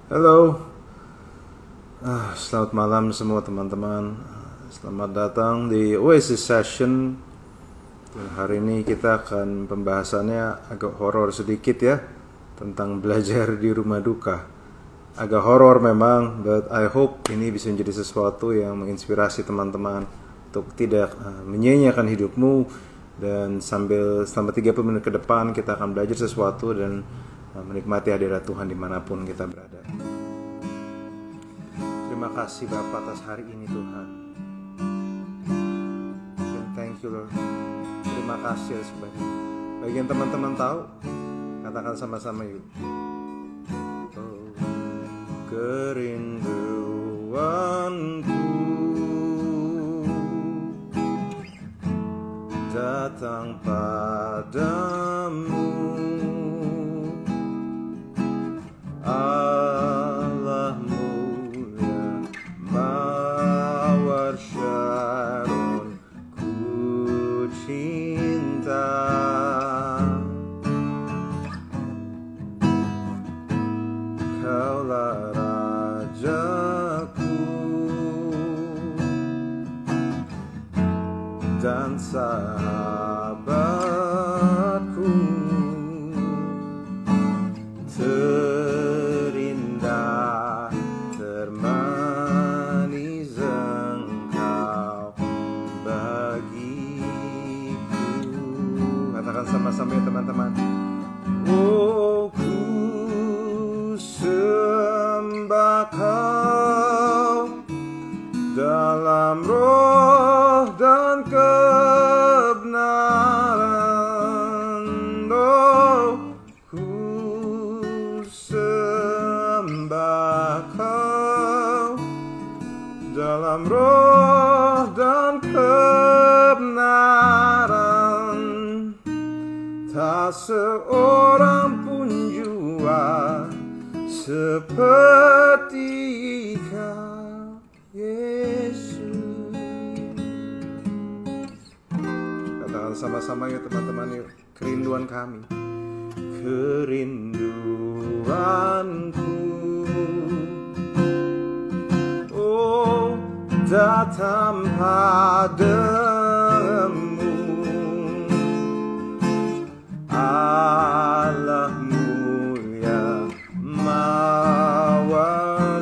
Halo, selamat malam semua teman-teman. Selamat datang di Oasis Session. Hari ini kita akan pembahasannya agak horor sedikit ya, tentang belajar di rumah duka. Agak horor memang, but I hope ini bisa menjadi sesuatu yang menginspirasi teman-teman untuk tidak menyia-nyiakan hidupmu. Dan selama 30 menit ke depan kita akan belajar sesuatu dan menikmati hadirat Tuhan dimanapun kita berada. Terima kasih Bapa atas hari ini Tuhan. Thank you Lord. Terima kasih sebagai bagian teman-teman tahu, katakan sama-sama yuk. Oh, kerinduanku datang padamu, Allah mulia, mawar Syaron, ku cinta. Kaulah rajaku dan sahabatku, terindah, termanis Engkau bagiku. Katakan sama-sama ya teman-teman. Oh, ku sembah Kau dalam roh dan kebenaran. Oh, ku sembah Kau dalam roh dan kebenaran. Tak seorang pun jua seperti Kau, Yesus. Katakan sama-sama yuk teman-teman yuk. Kerinduan kami, kerinduanku, oh, datang padamu, Allah mulia, mawar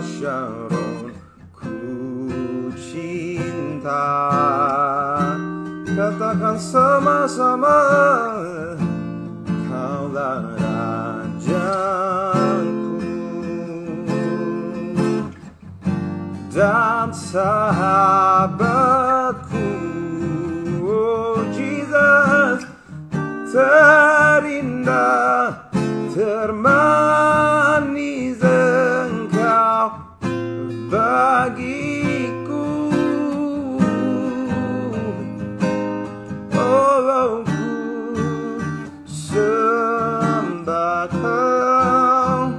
Syaron, ku cinta. Katakan sama-sama, Kaulah rajaku dan sahabatku, oh Jesus, terindah, termanis Engkau bagiku. Oh, ku sembah Kau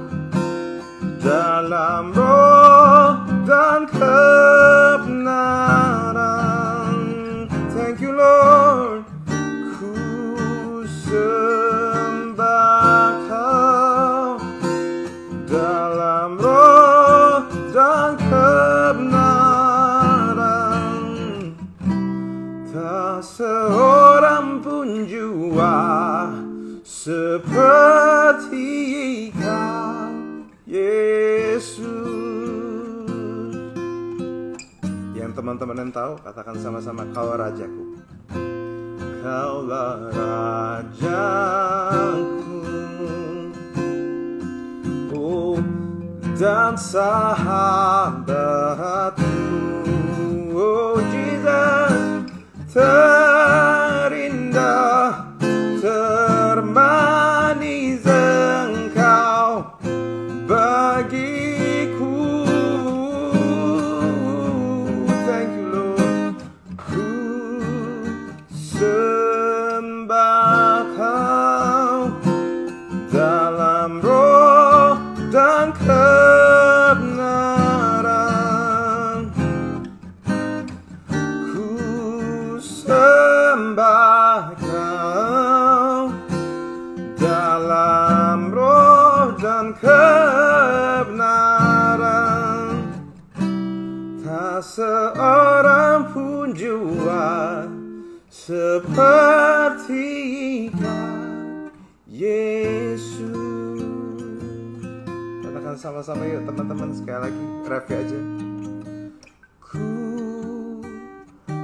dalam roh dan kebenaran. Thank you Lord. Ku sembah Kau dalam roh dan kebenaran. Tak seorang pun jua seperti Kau, Yesus. Yang teman-teman yang tahu, katakan sama-sama, Kaulah rajaku, Kaulah rajaku, oh, dan sahabatku, oh Jesus, terindah, termanis Engkau bagiku. Thank you Lord. Ku sembah Kau dalam roh dan kebenaran. Ku sembah Kau dalam roh dan kebenaran. seperti Yesus. Katakan sama-sama yuk teman-teman, sekali lagi review aja.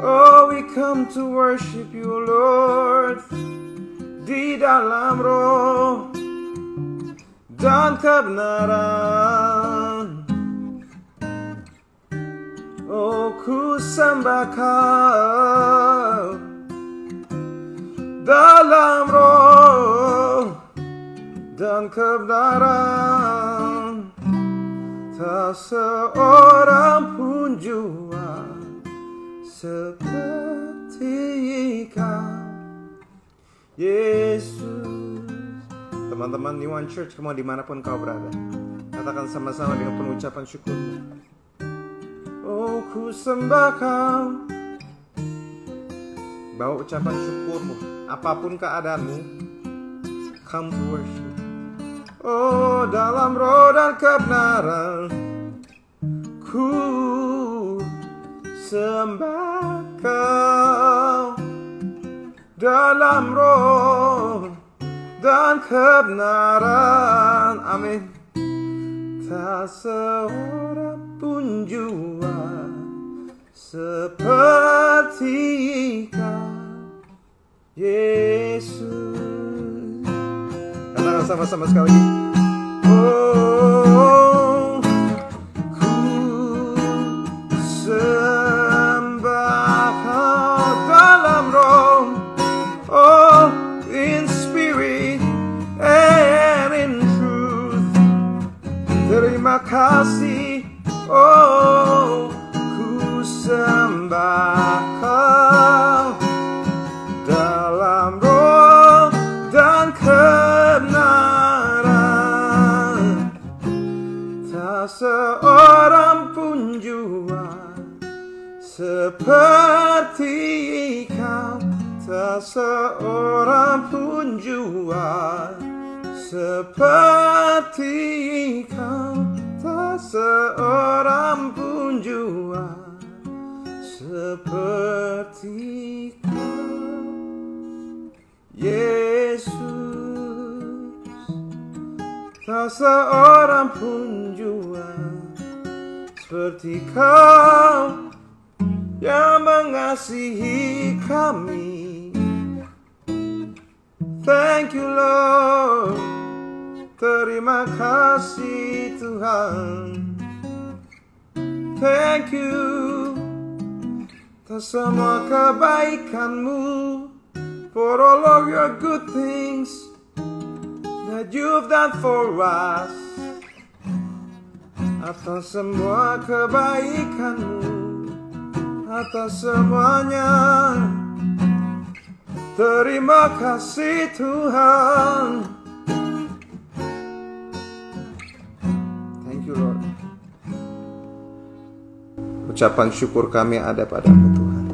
Oh, we come to worship you, Lord, di dalam roh dan kebenaran. Oh, ku sembah Kau dalam roh dan kebenaran. Tak seorang pun jua seperti Kau, Yesus. Teman-teman New One Church, kamu dimanapun kau berada, katakan sama-sama dengan pengucapan syukur. Oh, ku sembah Kau. Bawa ucapan syukurmu, apapun keadaanmu. Come to worship. Oh, dalam roh dan kebenaran, ku sembah Kau. Dalam roh dan kebenaran, amin. Tak seorang pun jua seperti Kau, Yesus. Katakan sama-sama sekali lagi. Oh, ku sembah Kau dalam roh, oh, in spirit and in truth. Terima kasih, oh, ku sembah Kau dalam roh dan kebenaran. Tak seorang pun jua seperti Kau. Tak seorang pun jua seperti Kau. Tak seorang pun jua seperti Kau, Yesus. Tak seorang pun jua seperti Kau yang mengasihi kami. Thank you, Lord. Terima kasih Tuhan. Thank you. Tak semua kebaikan-Mu, for all of your good things that you've done for us. Atas semua kebaikan-Mu, atas semuanya, terima kasih Tuhan. Thank you, Lord. Ucapan syukur kami ada padamu Tuhan.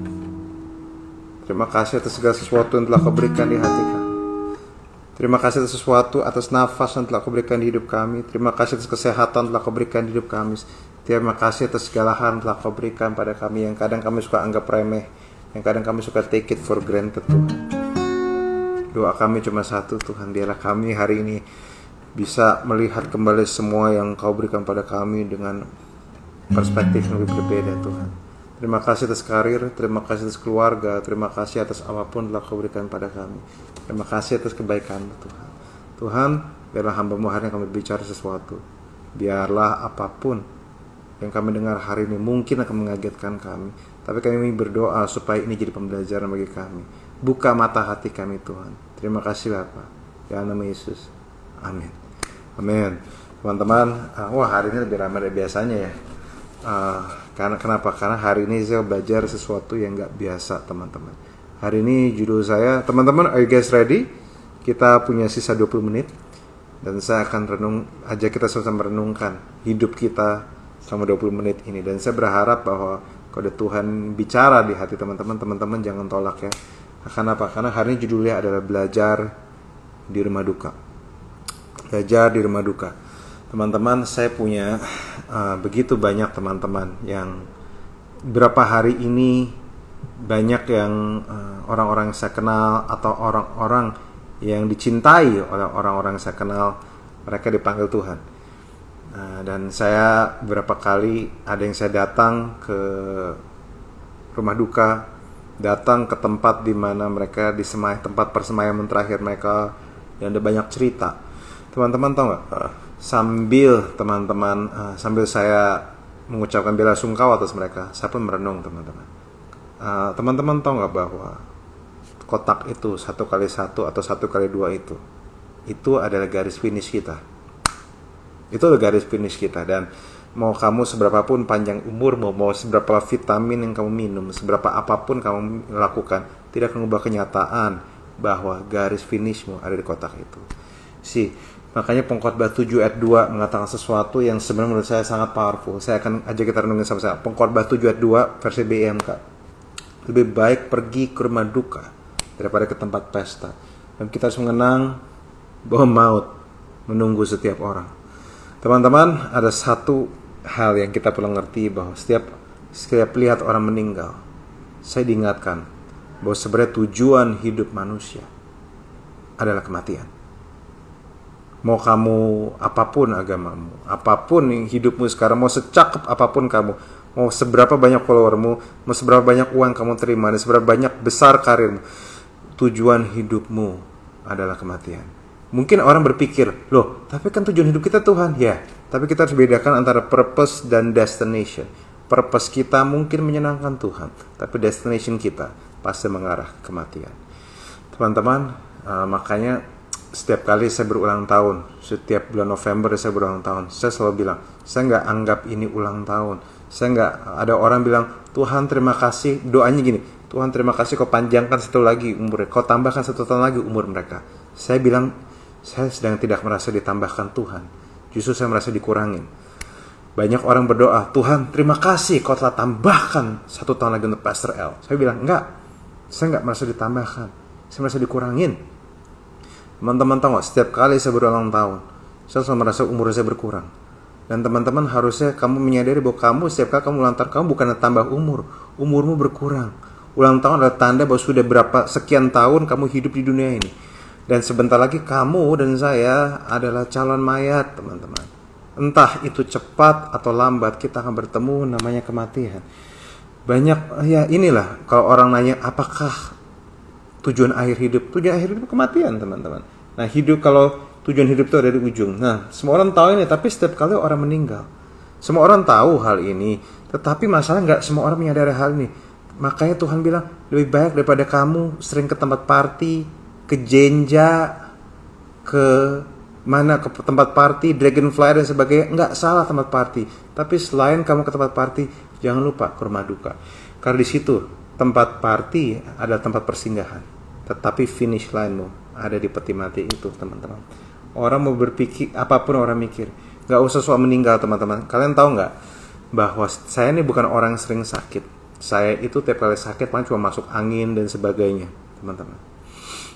Terima kasih atas segala sesuatu yang telah Kau berikan di hati kami. Terima kasih atas sesuatu, atas nafas yang telah Kau berikan di hidup kami. Terima kasih atas kesehatan yang telah Kau berikan di hidup kami. Terima kasih atas segala hal yang telah Kau berikan pada kami, yang kadang kami suka anggap remeh, yang kadang kami suka take it for granted Tuhan. Doa kami cuma satu Tuhan, biarlah kami hari ini bisa melihat kembali semua yang Kau berikan pada kami dengan perspektif yang lebih berbeda Tuhan. Terima kasih atas karir, terima kasih atas keluarga, terima kasih atas apapun telah Kau berikan pada kami. Terima kasih atas kebaikan-Mu Tuhan. Tuhan, biarlah hamba-Mu hari ini kami berbicara sesuatu. Biarlah apapun yang kami dengar hari ini mungkin akan mengagetkan kami, tapi kami berdoa supaya ini jadi pembelajaran bagi kami. Buka mata hati kami Tuhan. Terima kasih Bapa. Dalam nama Yesus. Amin. Amin. Teman-teman, wah hari ini lebih ramai dari biasanya ya. Kenapa? Karena hari ini saya belajar sesuatu yang gak biasa teman-teman. Hari ini judul saya, teman-teman, are you guys ready? Kita punya sisa 20 menit dan saya akan ajak kita sama-sama merenungkan hidup kita selama 20 menit ini. Dan saya berharap bahwa kalau Tuhan bicara di hati teman-teman, teman-teman jangan tolak ya. Kenapa? Karena hari ini judulnya adalah belajar di rumah duka. Belajar di rumah duka. Teman-teman, saya punya begitu banyak teman-teman yang berapa hari ini banyak yang orang-orang yang saya kenal atau orang-orang yang dicintai oleh orang-orang yang saya kenal, mereka dipanggil Tuhan. Dan saya beberapa kali ada yang saya datang ke rumah duka, datang ke tempat di mana mereka tempat persemayaman terakhir mereka, dan ada banyak cerita. Teman-teman tahu nggak? Sambil saya mengucapkan bela sungkawa atas mereka, saya pun merenung, teman-teman. Teman-teman tahu nggak bahwa kotak itu 1x1 atau 1x2 itu adalah garis finish kita. Itu adalah garis finish kita. Dan mau kamu seberapapun panjang umurmu, mau seberapa vitamin yang kamu minum, seberapa apapun kamu lakukan, tidak akan mengubah kenyataan bahwa garis finishmu ada di kotak itu. Makanya Pengkhotbah 7 ayat 2 mengatakan sesuatu yang sebenarnya menurut saya sangat powerful. Saya akan ajak kita renungin sama-sama. Pengkhotbah 7 ayat 2 versi BMK. Lebih baik pergi ke rumah duka daripada ke tempat pesta. Dan kita harus mengenang bahwa maut menunggu setiap orang. Teman-teman, ada satu hal yang kita perlu ngerti, bahwa setiap lihat orang meninggal, saya diingatkan bahwa sebenarnya tujuan hidup manusia adalah kematian. Mau kamu apapun agamamu, apapun yang hidupmu sekarang, mau secakep apapun kamu, mau seberapa banyak followermu, mau seberapa banyak uang kamu terima, dan seberapa banyak besar karirmu, tujuan hidupmu adalah kematian. Mungkin orang berpikir, loh, tapi kan tujuan hidup kita Tuhan. Ya, tapi kita harus bedakan antara purpose dan destination. Purpose kita mungkin menyenangkan Tuhan, tapi destination kita pasti mengarah kematian. Teman-teman, makanya setiap kali saya berulang tahun, setiap bulan November saya berulang tahun, saya selalu bilang, saya nggak anggap ini ulang tahun. Saya nggak, ada orang bilang, Tuhan terima kasih, doanya gini, Tuhan terima kasih kau panjangkan satu lagi umurnya, kau tambahkan 1 tahun lagi umur mereka. Saya bilang, saya sedang tidak merasa ditambahkan Tuhan, justru saya merasa dikurangin. Banyak orang berdoa, Tuhan terima kasih kau telah tambahkan 1 tahun lagi untuk Pastor L. Saya bilang, enggak, saya nggak merasa ditambahkan, saya merasa dikurangin. Teman-teman tahu gak, setiap kali saya berulang tahun, saya selalu merasa umur saya berkurang. Dan teman-teman harusnya kamu menyadari bahwa kamu setiap kali kamu ulang tahun, kamu bukan tambah umurmu berkurang. Ulang tahun adalah tanda bahwa sudah berapa sekian tahun kamu hidup di dunia ini. Dan sebentar lagi kamu dan saya adalah calon mayat, teman-teman. Entah itu cepat atau lambat, kita akan bertemu, namanya kematian. Banyak, ya inilah, kalau orang nanya apakah tujuan akhir hidup? Tujuan akhir hidup kematian, teman-teman. Nah, kalau tujuan hidup itu ada di ujung. Nah, semua orang tahu ini, tapi setiap kali orang meninggal, semua orang tahu hal ini. Tetapi masalah nggak semua orang menyadari hal ini. Makanya Tuhan bilang, lebih baik daripada kamu sering ke tempat party, ke Jenja, ke tempat party, Dragonfly dan sebagainya. Nggak salah tempat party. Tapi selain kamu ke tempat party, jangan lupa ke rumah duka. Karena di situ tempat party adalah tempat persinggahan, tetapi finish line-mu ada di peti mati itu, teman-teman. Orang mau berpikir, apapun orang mikir, gak usah soal meninggal, teman-teman. Kalian tahu gak bahwa saya ini bukan orang yang sering sakit. Saya itu tiap kali sakit paling cuma masuk angin dan sebagainya, teman-teman.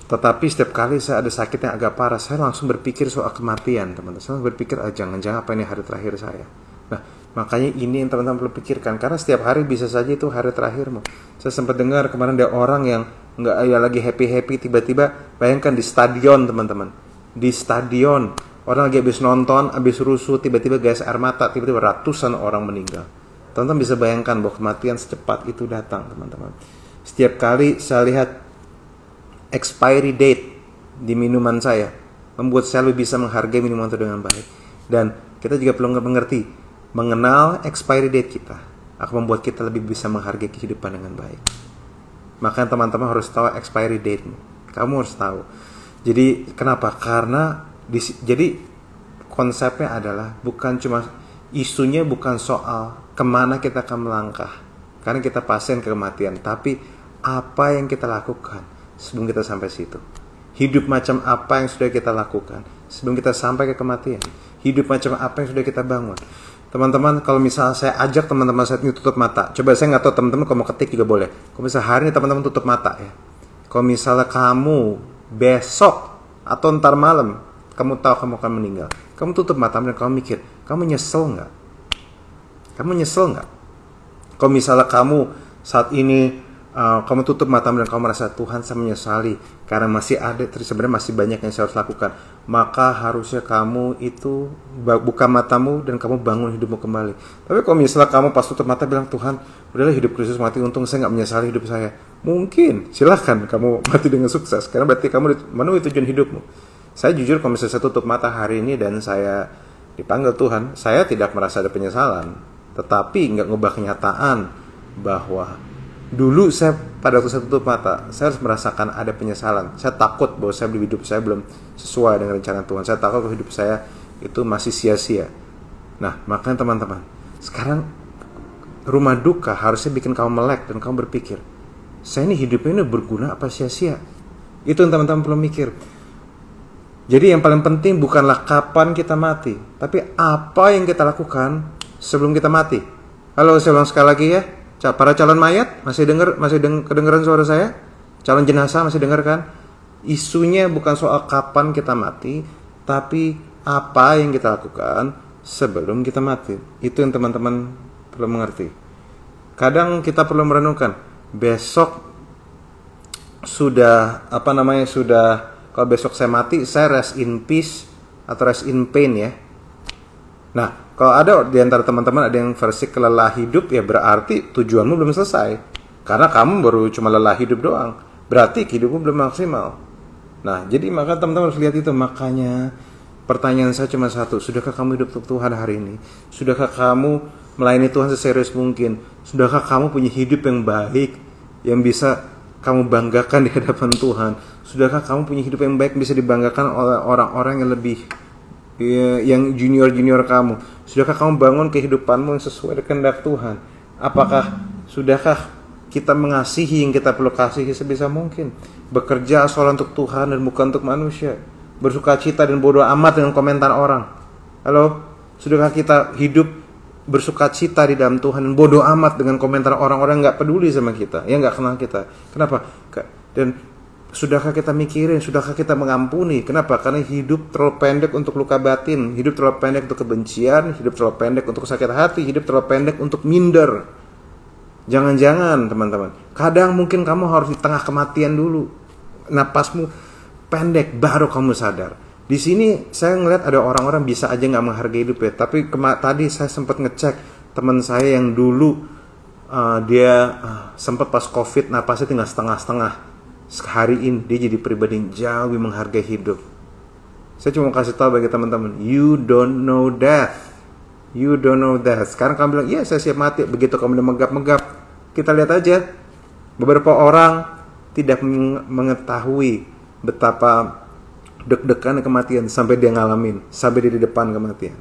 Tetapi setiap kali saya ada sakit yang agak parah, saya langsung berpikir soal kematian, teman-teman. Saya langsung berpikir, jangan-jangan apa ini hari terakhir saya. Nah, makanya ini yang teman-teman perlu pikirkan, karena setiap hari bisa saja itu hari terakhirmu. Saya sempat dengar kemarin ada orang yang nggak ya lagi happy tiba-tiba, bayangkan di stadion, teman-teman, di stadion orang lagi habis nonton, habis rusuh, tiba-tiba gas air mata, tiba-tiba ratusan orang meninggal. Teman-teman bisa bayangkan bahwa kematian secepat itu datang, teman-teman. Setiap kali saya lihat expiry date di minuman saya, membuat saya lebih bisa menghargai minuman itu dengan baik. Dan kita juga perlu mengerti, mengenal expiry date kita akan membuat kita lebih bisa menghargai kehidupan dengan baik. Makanya teman-teman harus tahu expiry date. Kamu harus tahu. Jadi kenapa? Karena jadi konsepnya adalah bukan cuma isunya, bukan soal kemana kita akan melangkah, karena kita pasien ke kematian, tapi apa yang kita lakukan sebelum kita sampai situ. Hidup macam apa yang sudah kita lakukan sebelum kita sampai ke kematian. Hidup macam apa yang sudah kita bangun. Teman-teman, kalau misalnya saya ajak teman-teman saya ini tutup mata. Coba, saya nggak tahu teman-teman kalau mau ketik juga boleh. Kalau misalnya hari ini teman-teman tutup mata ya. Kalau misalnya kamu besok atau ntar malam, kamu tahu kamu akan meninggal, kamu tutup mata dan kamu mikir, kamu nyesel nggak? Kamu nyesel nggak? Kalau misalnya kamu saat ini kamu tutup matamu dan kamu merasa Tuhan saya menyesali karena masih ada, sebenarnya masih banyak yang saya harus lakukan, maka harusnya kamu itu buka matamu dan kamu bangun hidupmu kembali. Tapi kalau misalnya kamu pas tutup mata bilang, Tuhan udahlah hidup Kristus mati, untung saya nggak menyesali hidup saya, mungkin silahkan kamu mati dengan sukses karena berarti kamu memenuhi tujuan hidupmu. Saya jujur kalau misalnya saya tutup mata hari ini dan saya dipanggil Tuhan, saya tidak merasa ada penyesalan, tetapi nggak ngubah kenyataan bahwa dulu saya pada waktu saya tutup mata, saya harus merasakan ada penyesalan. Saya takut bahwa hidup saya belum sesuai dengan rencana Tuhan. Saya takut bahwa hidup saya itu masih sia-sia. Nah, makanya teman-teman, sekarang rumah duka harusnya bikin kamu melek dan kamu berpikir, saya ini hidupnya ini berguna apa sia-sia? Itu yang teman-teman perlu mikir. Jadi yang paling penting bukanlah kapan kita mati, tapi apa yang kita lakukan sebelum kita mati. Halo, saya ulang sekali lagi ya. Para calon mayat, masih kedengeran suara saya? Calon jenazah masih dengar kan? Isunya bukan soal kapan kita mati, tapi apa yang kita lakukan sebelum kita mati. Itu yang teman-teman perlu mengerti. Kadang kita perlu merenungkan, besok kalau besok saya mati, saya rest in peace atau rest in pain ya. Nah, kalau ada di antara teman-teman ada yang versi lelah hidup, ya berarti tujuanmu belum selesai. Karena kamu baru cuma lelah hidup doang. Berarti hidupmu belum maksimal. Nah, jadi maka teman-teman harus lihat itu. Makanya pertanyaan saya cuma satu. Sudahkah kamu hidup untuk Tuhan hari ini? Sudahkah kamu melayani Tuhan seserius mungkin? Sudahkah kamu punya hidup yang baik, yang bisa kamu banggakan di hadapan Tuhan? Sudahkah kamu punya hidup yang baik, bisa dibanggakan oleh orang-orang yang lebih, yang junior kamu? Sudahkah kamu bangun kehidupanmu yang sesuai dengan kehendak Tuhan? Sudahkah kita mengasihi yang kita perlu kasihi sebisa mungkin? Bekerja asal untuk Tuhan dan bukan untuk manusia. Bersukacita dan bodoh amat dengan komentar orang. Halo? Sudahkah kita hidup bersukacita di dalam Tuhan dan bodoh amat dengan komentar orang-orang yang gak peduli sama kita, yang gak kenal kita? Kenapa? Dan sudahkah kita mikirin, sudahkah kita mengampuni? Kenapa? Karena hidup terlalu pendek untuk luka batin, hidup terlalu pendek untuk kebencian, hidup terlalu pendek untuk sakit hati, hidup terlalu pendek untuk minder. Jangan-jangan teman-teman, kadang mungkin kamu harus di tengah kematian dulu, napasmu pendek, baru kamu sadar. Di sini saya ngeliat ada orang-orang bisa aja gak menghargai hidup ya. Tapi tadi saya sempat ngecek teman saya yang dulu dia sempat pas COVID napasnya tinggal setengah-setengah. Hari ini dia jadi pribadi yang jauh lebih menghargai hidup. Saya cuma kasih tahu bagi teman-teman, you don't know death. You don't know death. Sekarang kamu bilang, iya saya siap mati. Begitu kamu udah megap-megap, kita lihat aja. Beberapa orang tidak mengetahui betapa deg-degan kematian sampai dia ngalamin, sampai dia di depan kematian.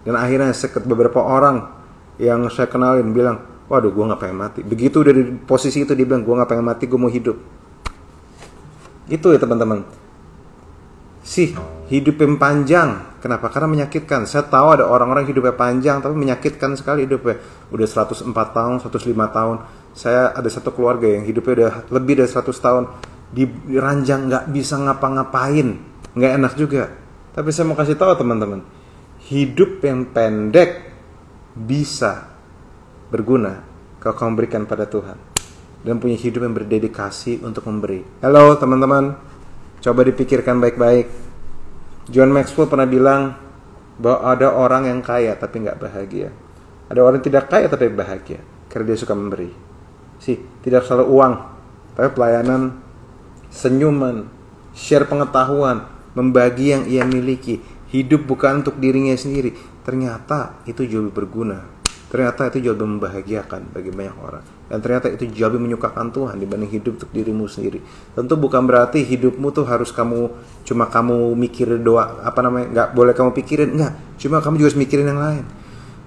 Dan akhirnya beberapa orang yang saya kenalin bilang, waduh gue gak pengen mati. Begitu dari posisi itu dia bilang, gue gak pengen mati, gue mau hidup. Itu ya teman-teman. Hidup yang panjang. Kenapa? Karena menyakitkan. Saya tahu ada orang-orang hidupnya panjang tapi menyakitkan sekali hidupnya. Udah 104 tahun, 105 tahun. Saya ada satu keluarga yang hidupnya udah lebih dari 100 tahun. Diranjang gak bisa ngapa-ngapain. Gak enak juga. Tapi saya mau kasih tahu teman-teman, hidup yang pendek bisa berguna kalau kamu berikan pada Tuhan dan punya hidup yang berdedikasi untuk memberi. Halo teman-teman, coba dipikirkan baik-baik. John Maxwell pernah bilang bahwa ada orang yang kaya tapi gak bahagia. Ada orang yang tidak kaya tapi bahagia karena dia suka memberi. Tidak selalu uang, tapi pelayanan, senyuman, share pengetahuan, membagi yang ia miliki. Hidup bukan untuk dirinya sendiri. Ternyata itu jauh lebih berguna. Ternyata itu jauh lebih membahagiakan bagi banyak orang. Dan ternyata itu jauh lebih menyukakan Tuhan dibanding hidup untuk dirimu sendiri. Tentu bukan berarti hidupmu tuh harus kamu mikir doa, nggak boleh kamu pikirin, enggak. Cuma kamu juga harus mikirin yang lain.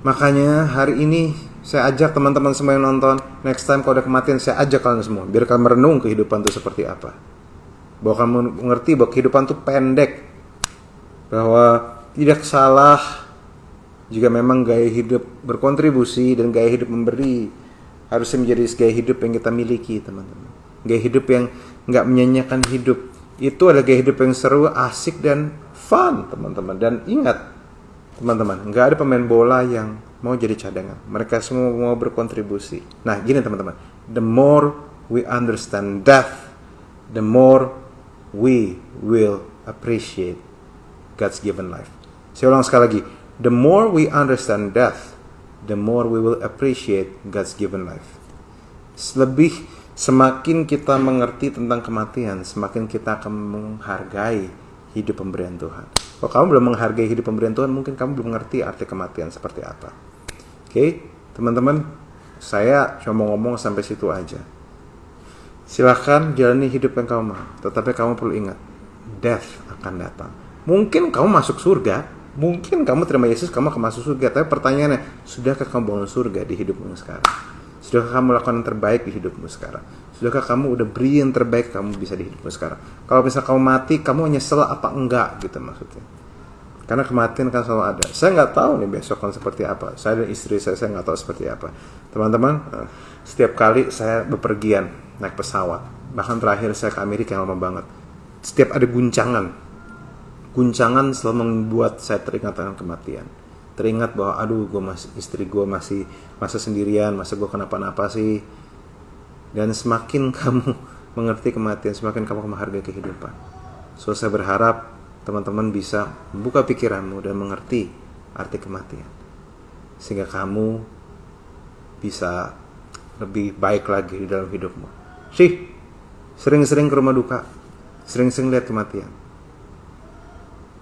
Makanya hari ini saya ajak teman-teman semua yang nonton, next time kalau ada kematian saya ajak kalian semua, biar kalian merenung kehidupan itu seperti apa. Bahwa kamu mengerti bahwa kehidupan itu pendek, bahwa tidak salah jika memang gaya hidup berkontribusi dan gaya hidup memberi harusnya menjadi gaya hidup yang kita miliki, teman-teman. Gaya hidup yang nggak menyanyiakan hidup, itu adalah gaya hidup yang seru, asik dan fun, teman-teman. Dan ingat, teman-teman, nggak ada pemain bola yang mau jadi cadangan. Mereka semua mau berkontribusi. Nah, gini teman-teman, the more we understand death, the more we will appreciate God's given life. Saya ulang sekali lagi. The more we understand death, the more we will appreciate God's given life. Semakin kita mengerti tentang kematian, semakin kita akan menghargai hidup pemberian Tuhan. Kalau kamu belum menghargai hidup pemberian Tuhan, mungkin kamu belum mengerti arti kematian seperti apa. Oke, teman-teman, saya cuma mau ngomong sampai situ aja. Silahkan jalani hidup yang kamu mau, tetapi kamu perlu ingat, death akan datang. Mungkin kamu masuk surga, mungkin kamu terima Yesus, kamu akan masuk surga. Tapi pertanyaannya, sudahkah kamu bangun surga di hidupmu sekarang? Sudahkah kamu lakukan yang terbaik di hidupmu sekarang? Sudahkah kamu udah beri yang terbaik kamu bisa di hidupmu sekarang? Kalau misalnya kamu mati, kamu nyesel apa enggak gitu maksudnya. Karena kematian kan selalu ada. Saya nggak tahu nih besok kan seperti apa. Saya dan istri saya nggak tahu seperti apa. Teman-teman, setiap kali saya bepergian naik pesawat, bahkan terakhir saya ke Amerika yang lama banget, setiap ada guncangan selalu membuat saya teringat dengan kematian. Teringat bahwa istri gue masih masa sendirian, masa gue kenapa-napa sih. Dan semakin kamu mengerti kematian, semakin kamu menghargai kehidupan. So saya berharap teman-teman bisa membuka pikiranmu dan mengerti arti kematian, sehingga kamu bisa lebih baik lagi di dalam hidupmu. Sering-sering ke rumah duka, sering-sering lihat kematian.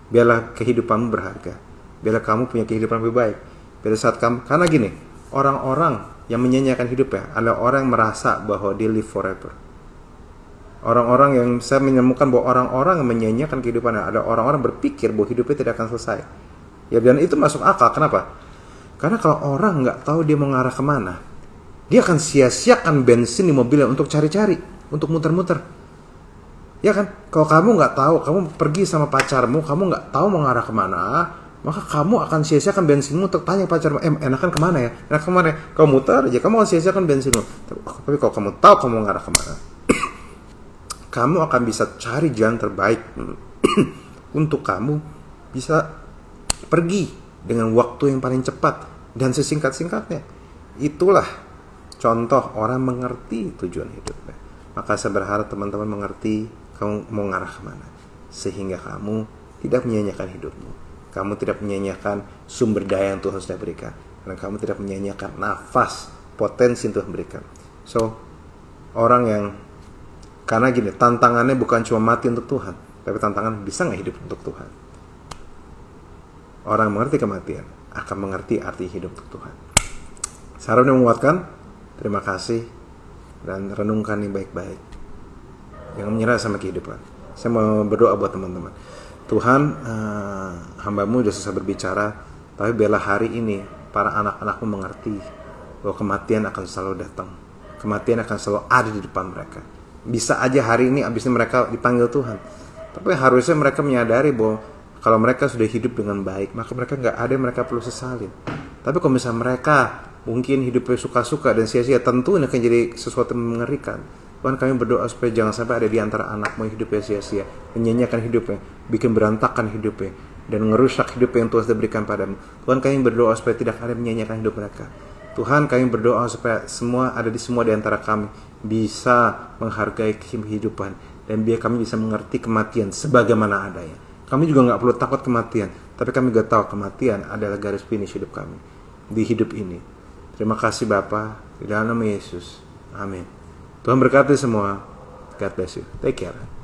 Biarlah kehidupanmu berharga. Biarlah kamu punya kehidupan lebih baik. Pada saat kamu, karena gini, orang-orang yang menyanyiakan hidupnya adalah orang yang merasa bahwa dia live forever. Orang-orang yang saya menemukan bahwa orang-orang yang menyanyiakan kehidupannya ada orang-orang berpikir bahwa hidupnya tidak akan selesai. Ya, dan itu masuk akal. Kenapa? Karena kalau orang nggak tahu dia mau ngarah kemana, dia akan sia-siakan bensin di mobilnya untuk cari-cari, untuk muter-muter. Ya kan? Kalau kamu nggak tahu, kamu pergi sama pacarmu, kamu nggak tahu mau ngarah kemana, maka kamu akan sia-siakan bensinmu untuk tanya pacarmu, enakan kemana ya? Enakan kemana ya? Kamu muter aja, kamu akan sia-siakan bensinmu. Tapi kalau kamu tahu kamu mau ngarah kemana, kamu akan bisa cari jalan terbaik untuk kamu bisa pergi dengan waktu yang paling cepat dan sesingkat-singkatnya. Itulah contoh orang mengerti tujuan hidupnya. Maka saya berharap teman-teman mengerti kamu mau ngarah kemana, sehingga kamu tidak menyanyiakan hidupmu. Kamu tidak menyanyiakan sumber daya yang Tuhan sudah berikan, dan kamu tidak menyanyiakan nafas, potensi yang Tuhan berikan. So, orang yang, karena gini, tantangannya bukan cuma mati untuk Tuhan, tapi tantangan bisa nggak hidup untuk Tuhan. Orang mengerti kematian akan mengerti arti hidup untuk Tuhan. Saya harap ini menguatkan. Terima kasih, dan renungkan ini baik-baik. Jangan menyerah sama kehidupan. Saya mau berdoa buat teman-teman. Tuhan, hamba-Mu sudah selesai berbicara, tapi biarlah hari ini para anak-anak-Mu mengerti bahwa kematian akan selalu datang. Kematian akan selalu ada di depan mereka. Bisa aja hari ini abis ini mereka dipanggil Tuhan, tapi harusnya mereka menyadari bahwa kalau mereka sudah hidup dengan baik, maka mereka nggak ada yang mereka perlu sesalin. Tapi kalau misalnya mereka mungkin hidupnya suka-suka dan sia-sia, tentu ini akan jadi sesuatu yang mengerikan. Tuhan, kami berdoa supaya jangan sampai ada di antara anak-Mu hidupnya sia-sia, menyanyiakan hidupnya, bikin berantakan hidupnya, dan ngerusak hidup yang Tuhan sudah berikan padamu. Tuhan, kami berdoa supaya tidak ada yang menyanyiakan hidup mereka. Tuhan, kami berdoa supaya semua di antara kami bisa menghargai kehidupan, dan biar kami bisa mengerti kematian sebagaimana adanya. Kami juga nggak perlu takut kematian, tapi kami juga tahu kematian adalah garis finish hidup kami di hidup ini. Terima kasih Bapa, di dalam nama Yesus. Amin. Tuhan berkati semua. God bless you. Take care.